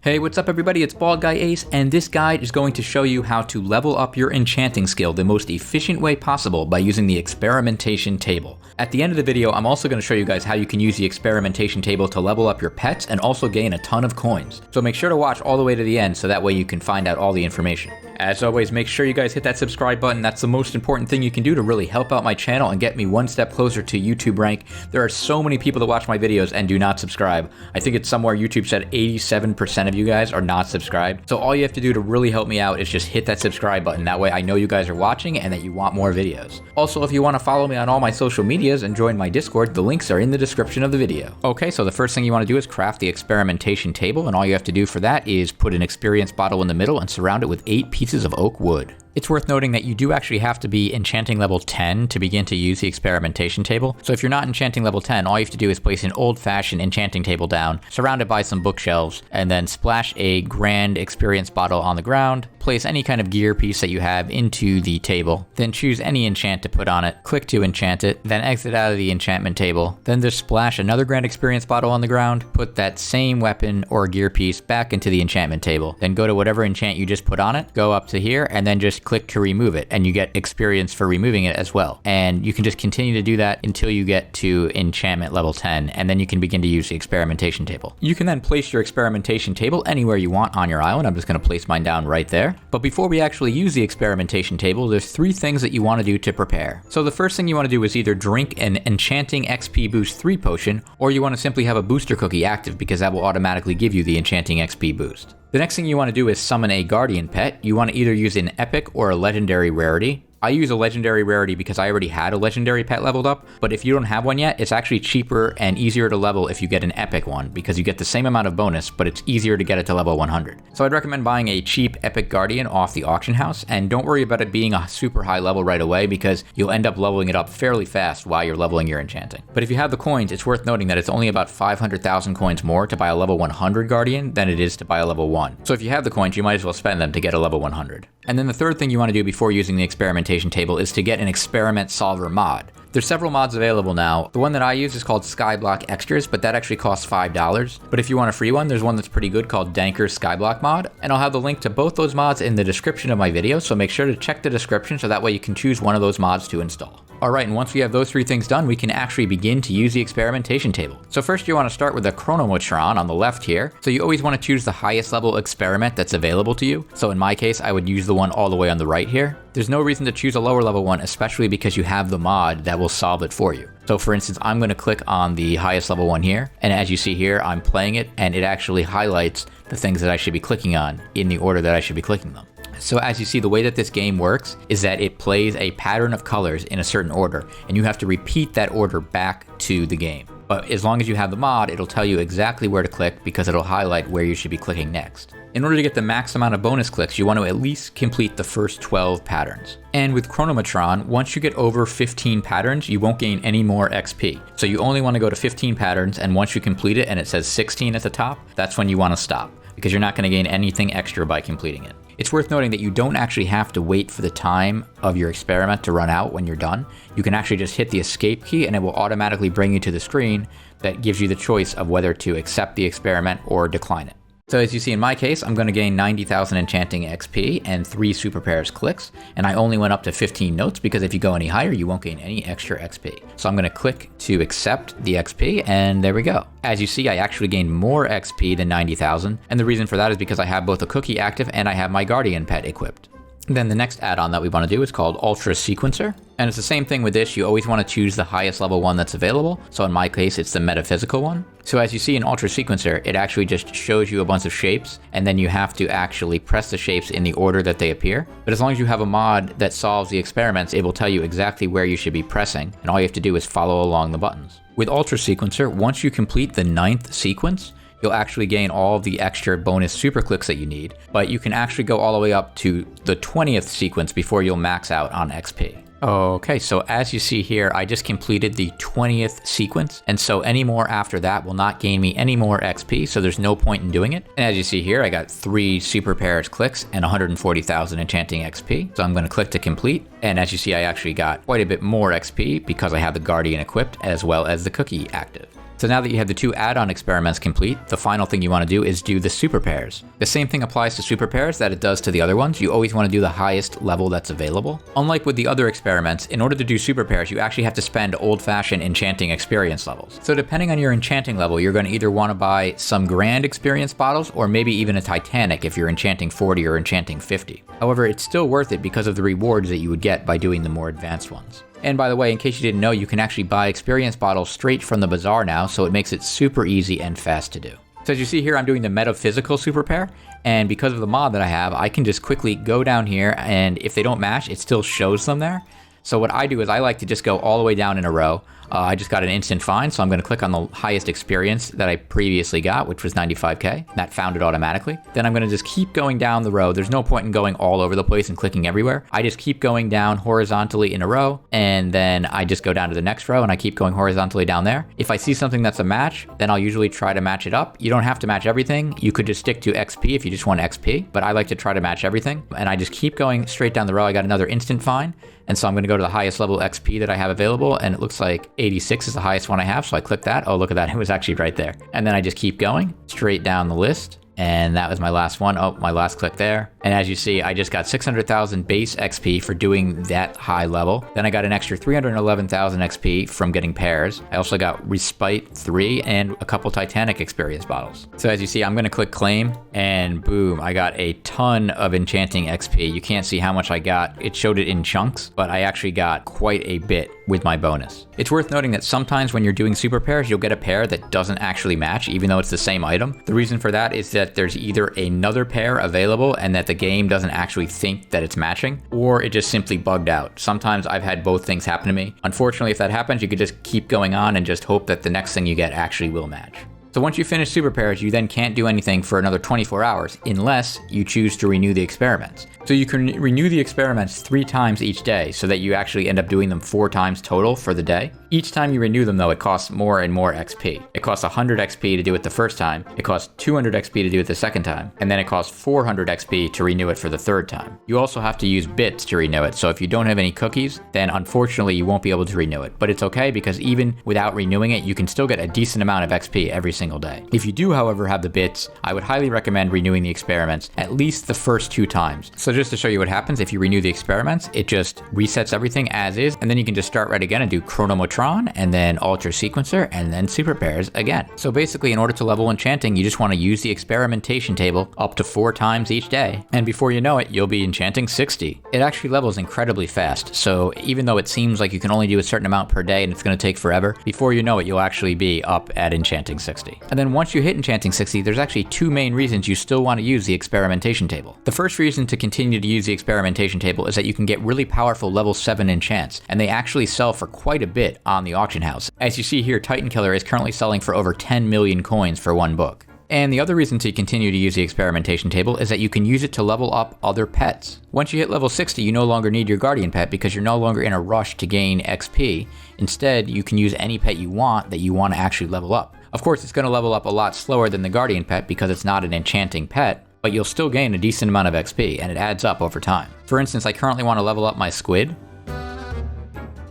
Hey, what's up everybody, it's BaldGuyAce, and this guide is going to show you how to level up your enchanting skill the most efficient way possible by using the experimentation table. At the end of the video, I'm also going to show you guys how you can use the experimentation table to level up your pets and also gain a ton of coins. So make sure to watch all the way to the end so that way you can find out all the information. As always, make sure you guys hit that subscribe button. That's the most important thing you can do to really help out my channel and get me one step closer to YouTube rank. There are so many people that watch my videos and do not subscribe. I think it's somewhere YouTube said 87% of you guys are not subscribed. So all you have to do to really help me out is just hit that subscribe button. That way I know you guys are watching and that you want more videos. Also, if you want to follow me on all my social medias and join my Discord, the links are in the description of the video. Okay, so the first thing you want to do is craft the experimentation table, and all you have to do for that is put an experience bottle in the middle and surround it with 8 pieces of oak wood. It's worth noting that you do actually have to be enchanting level 10 to begin to use the experimentation table. So if you're not enchanting level 10, all you have to do is place an old-fashioned enchanting table down, surrounded by some bookshelves, and then splash a grand experience bottle on the ground, place any kind of gear piece that you have into the table, then choose any enchant to put on it, click to enchant it, then exit out of the enchantment table, then just splash another grand experience bottle on the ground, put that same weapon or gear piece back into the enchantment table, then go to whatever enchant you just put on it, go up to here, and then just click to remove it, and you get experience for removing it as well. And you can just continue to do that until you get to enchantment level 10, and then you can begin to use the experimentation table. You can then place your experimentation table anywhere you want on your island. I'm just going to place mine down right there. But before we actually use the experimentation table, there's 3 things that you want to do to prepare. So the first thing you want to do is either drink an Enchanting XP Boost 3 potion, or you want to simply have a booster cookie active because that will automatically give you the Enchanting XP boost. The next thing you want to do is summon a guardian pet. You want to either use an epic or a legendary rarity. I use a legendary rarity because I already had a legendary pet leveled up, but if you don't have one yet, it's actually cheaper and easier to level if you get an epic one, because you get the same amount of bonus, but it's easier to get it to level 100. So I'd recommend buying a cheap epic guardian off the auction house, and don't worry about it being a super high level right away because you'll end up leveling it up fairly fast while you're leveling your enchanting. But if you have the coins, it's worth noting that it's only about 500,000 coins more to buy a level 100 guardian than it is to buy a level 1. So if you have the coins, you might as well spend them to get a level 100. And then the third thing you want to do before using the experimentation table is to get an experiment solver mod. There's several mods available now. The one that I use is called Skyblock Extras, but that actually costs $5. But if you want a free one, there's one that's pretty good called Danker's Skyblock mod, and I'll have the link to both those mods in the description of my video, so make sure to check the description so that way you can choose one of those mods to install. Alright, and once we have those 3 things done, we can actually begin to use the experimentation table. So first you want to start with the chronometron on the left here. So you always want to choose the highest level experiment that's available to you. So in my case, I would use the one all the way on the right here. There's no reason to choose a lower level one, especially because you have the mod that will solve it for you. So for instance, I'm going to click on the highest level one here, and as you see here, I'm playing it, and it actually highlights the things that I should be clicking on in the order that I should be clicking them. So as you see, the way that this game works is that it plays a pattern of colors in a certain order, and you have to repeat that order back to the game. But as long as you have the mod, it'll tell you exactly where to click because it'll highlight where you should be clicking next. In order to get the max amount of bonus clicks, you want to at least complete the first 12 patterns. And with Chronometron, once you get over 15 patterns, you won't gain any more XP. So you only want to go to 15 patterns, and once you complete it and it says 16 at the top, that's when you want to stop, because you're not going to gain anything extra by completing it. It's worth noting that you don't actually have to wait for the time of your experiment to run out when you're done. You can actually just hit the escape key and it will automatically bring you to the screen that gives you the choice of whether to accept the experiment or decline it. So as you see in my case, I'm going to gain 90,000 enchanting XP and 3 super pairs clicks, and I only went up to 15 notes because if you go any higher, you won't gain any extra XP. So I'm going to click to accept the XP, and there we go. As you see, I actually gained more XP than 90,000, and the reason for that is because I have both a cookie active and I have my guardian pet equipped. Then the next add-on that we want to do is called Ultra Sequencer. And it's the same thing with this. You always want to choose the highest level one that's available. So in my case, it's the metaphysical one. So as you see in Ultra Sequencer, it actually just shows you a bunch of shapes, and then you have to actually press the shapes in the order that they appear. But as long as you have a mod that solves the experiments, it will tell you exactly where you should be pressing, and all you have to do is follow along the buttons. With Ultra Sequencer, once you complete the 9th sequence, you'll actually gain all the extra bonus super clicks that you need, but you can actually go all the way up to the 20th sequence before you'll max out on XP. Okay, so as you see here, I just completed the 20th sequence, and so any more after that will not gain me any more XP, so there's no point in doing it. And as you see here, I got 3 super pairs clicks and 140,000 enchanting XP, so I'm going to click to complete. And as you see, I actually got quite a bit more XP because I have the Guardian equipped as well as the cookie active. So now that you have the 2 add-on experiments complete, the final thing you want to do is do the super pairs. The same thing applies to super pairs that it does to the other ones. You always want to do the highest level that's available. Unlike with the other experiments, in order to do super pairs, you actually have to spend old-fashioned enchanting experience levels. So depending on your enchanting level, you're going to either want to buy some grand experience bottles or maybe even a Titanic if you're enchanting 40 or enchanting 50. However, it's still worth it because of the rewards that you would get by doing the more advanced ones. And by the way, in case you didn't know, you can actually buy experience bottles straight from the bazaar now, so it makes it super easy and fast to do. So as you see here, I'm doing the metaphysical super pair, and because of the mod that I have, I can just quickly go down here, and if they don't match, it still shows them there. So what I do is I like to just go all the way down in a row. I just got an instant find, so I'm going to click on the highest experience that I previously got, which was 95k. That found it automatically. Then I'm going to just keep going down the row. There's no point in going all over the place and clicking everywhere. I just keep going down horizontally in a row, and then I just go down to the next row and I keep going horizontally down there. If I see something that's a match, then I'll usually try to match it up. You don't have to match everything. You could just stick to XP if you just want XP, but I like to try to match everything. And I just keep going straight down the row. I got another instant find. And so I'm going to go to the highest level XP that I have available, and it looks like 86 is the highest one I have, so I click that. Oh, look at that, it was actually right there. And then I just keep going straight down the list. And that was my last one. Oh, my last click there. And as you see, I just got 600,000 base XP for doing that high level. Then I got an extra 311,000 XP from getting pairs. I also got Respite 3 and a couple Titanic experience bottles. So as you see, I'm going to click claim, and boom, I got a ton of enchanting XP. You can't see how much I got. It showed it in chunks, but I actually got quite a bit with my bonus. It's worth noting that sometimes when you're doing super pairs, you'll get a pair that doesn't actually match, even though it's the same item. The reason for that is that there's either another pair available and that the game doesn't actually think that it's matching, or it just simply bugged out. Sometimes I've had both things happen to me. Unfortunately, if that happens, you could just keep going on and just hope that the next thing you get actually will match. So once you finish super pairs, you then can't do anything for another 24 hours unless you choose to renew the experiments. So you can renew the experiments 3 times each day so that you actually end up doing them 4 times total for the day. Each time you renew them though, it costs more and more XP. It costs 100 XP to do it the first time, it costs 200 XP to do it the second time, and then it costs 400 XP to renew it for the third time. You also have to use bits to renew it, so if you don't have any cookies, then unfortunately you won't be able to renew it. But it's okay because even without renewing it, you can still get a decent amount of XP every single day. If you do, however, have the bits, I would highly recommend renewing the experiments at least the first 2 times. So just to show you what happens if you renew the experiments, it just resets everything as is, and then you can just start right again and do Chronomotron, and then Ultra Sequencer, and then Super Pairs again. So basically, in order to level Enchanting, you just want to use the experimentation table up to 4 times each day, and before you know it, you'll be enchanting 60. It actually levels incredibly fast, so even though it seems like you can only do a certain amount per day and it's going to take forever, before you know it, you'll actually be up at enchanting 60. And then once you hit enchanting 60, there's actually 2 main reasons you still want to use the experimentation table. The first reason to continue to use the experimentation table is that you can get really powerful level 7 enchants, and they actually sell for quite a bit on the auction house. As you see here, Titan Killer is currently selling for over 10 million coins for 1 book. And the other reason to continue to use the experimentation table is that you can use it to level up other pets. Once you hit level 60, you no longer need your guardian pet because you're no longer in a rush to gain XP. Instead, you can use any pet you want that you want to actually level up. Of course, it's going to level up a lot slower than the guardian pet because it's not an enchanting pet, but you'll still gain a decent amount of XP, and it adds up over time. For instance, I currently want to level up my squid.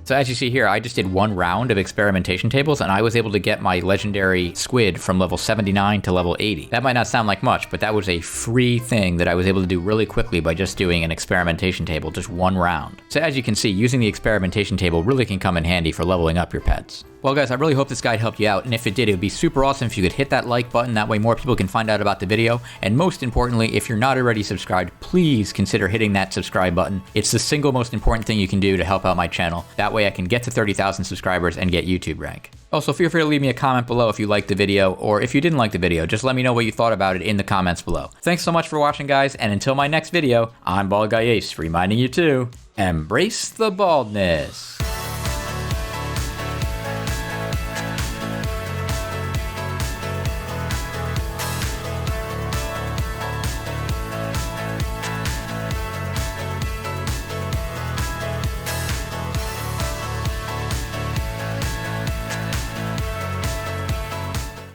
So as you see here, I just did 1 round of experimentation tables, and I was able to get my legendary squid from level 79 to level 80. That might not sound like much, but that was a free thing that I was able to do really quickly by just doing an experimentation table, just 1 round. So as you can see, using the experimentation table really can come in handy for leveling up your pets. Well guys, I really hope this guide helped you out, and if it did, it would be super awesome if you could hit that like button. That way more people can find out about the video. And most importantly, if you're not already subscribed, please consider hitting that subscribe button. It's the single most important thing you can do to help out my channel. That way I can get to 30,000 subscribers and get YouTube rank. Also, feel free to leave me a comment below if you liked the video, or if you didn't like the video, just let me know what you thought about it in the comments below. Thanks so much for watching guys, and until my next video, I'm BaldGuyAce, reminding you to embrace the baldness.